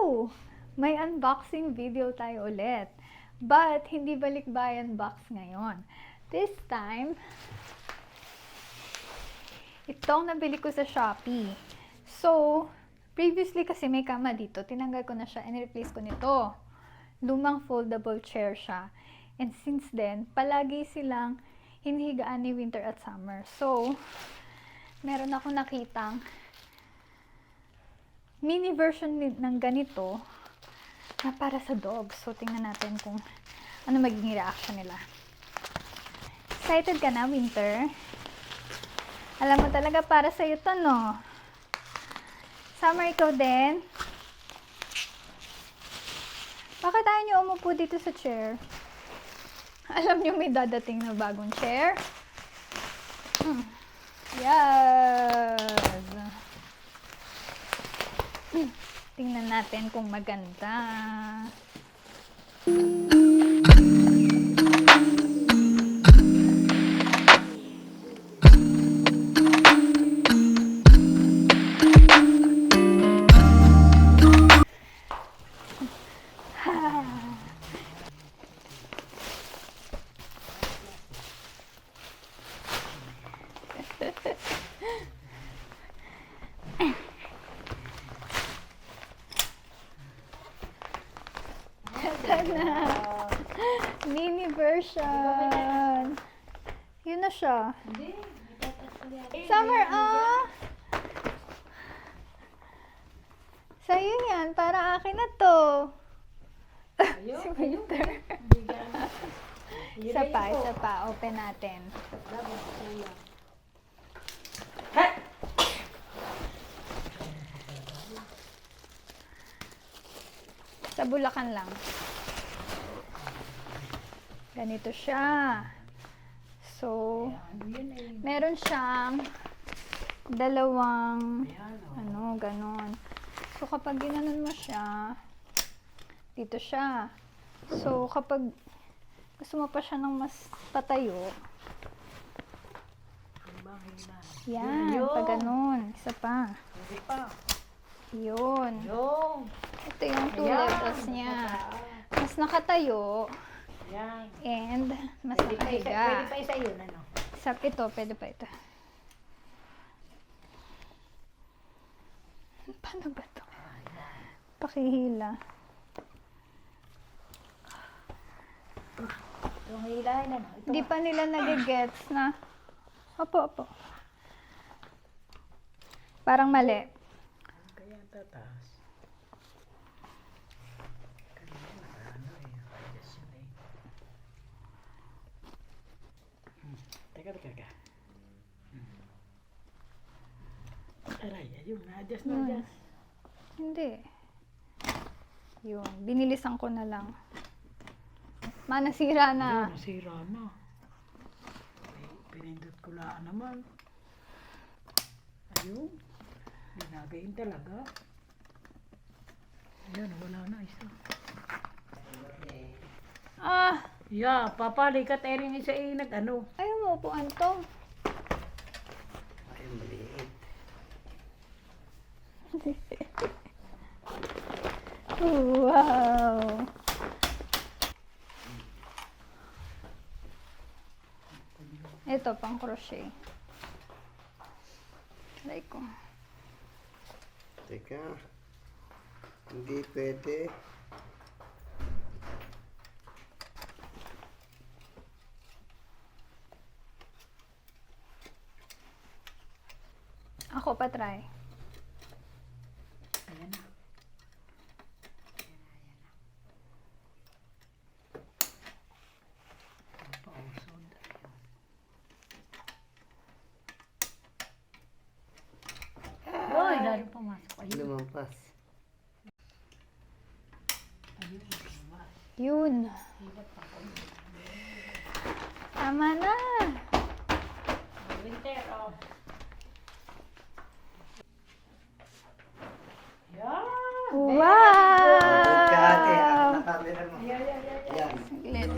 Hello! May unboxing video tayo ulit. But, hindi balikbayan box ngayon. This time, itong nabili ko sa Shopee. So, previously kasi may kama dito. Tinanggal ko na siya and replace ko nito. Lumang foldable chair siya. And since then, palagi silang hinihigaan ni winter at summer. So, meron ako nakitang mini version ng ganito na para sa dogs. So, tingnan natin kung ano magiging reaction nila. Excited ka na, Winter? Alam mo talaga para sa'yo to, no? Summer, ikaw din? Bakit tayo niyo umupo dito sa chair? Alam niyo may dadating na bagong chair? Yes! Tingnan natin kung maganda. Mini version. Yun na siya. Summer, sa'yo yan. Para akin na to. Si Winter. Isa pa. Open natin. Sa Bulacan lang. Ganito siya. So, meron siyang dalawang ganon. So, kapag ginanon mo siya, dito siya. So, kapag gusto mo pa siya ng mas patayo, yan, pag ganon. Isa pa. Yun. Ito yung two levels niya. Mas nakatayo. And mas nakahiga. Pwede pa isa yun, ano? Pwede pa ito. Paano ba ito? Pakihila. Itong hilahin, ano? Hindi pa nila nagigets na. Opo. Parang mali. Kaya tataas. Teka. Aray, ayun, na-adjust. Hindi. Yun, binilisan ko na lang. Nasira na. Nasira na. Pinindot ko lang naman. Ayun. Binagayin talaga. Ayan, wala na isa. Papalikat rin isa nag-ano. Ayaw mo upuan to. Ay, maliit. Wow! Ito, pang crochet. Like ko. Teka. Hindi pwede. Ako pa try. Ayan na. Pausod. Uy, lalo pumasok. Ayun. Lumampas. Yun. Tama na. Winter, oh. Yan. Wow! Kahati. Camera mo. Yan. Saglit.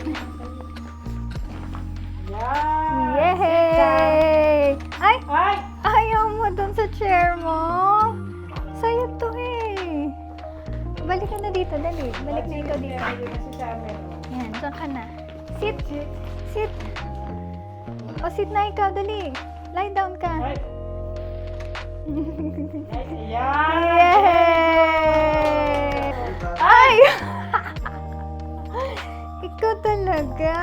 Yan. Yay! Ay! Ay! Ayaw mo dun sa chair mo. Sa'yo to eh. Balik dito, dali. Balik na ikaw dito. Kasi Summer. Yan, dyan ka na. Sit. Sit. O, sit na ikaw, dali. Lie down ka. Ay. Ay, yan. Yay! Ay! Ikaw talaga.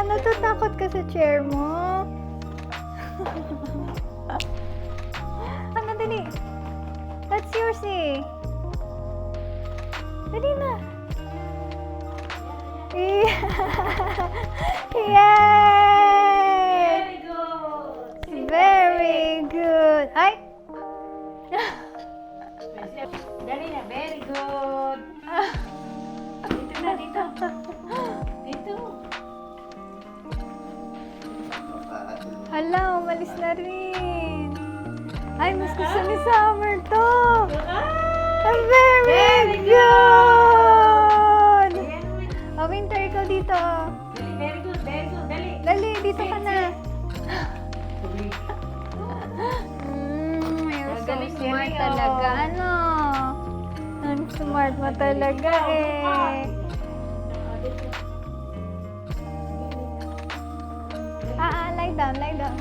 Natatakot ka sa chair mo. Ano, dali. That's yours eh. Dali na. Yay! Very good. Very good. Ay! Dali na, very good. Dito na, dito. Dito. Hala, umalis na rin. Ay, mas gusto ni Summer to. Ay, very good. Oh, Winter, ikaw dito. Very good, very good. Dali. Dali, dito ka na. You're so Galing, smart galing, talaga. oh. Ano? Ang smart mo talaga eh. Lie down, lie down.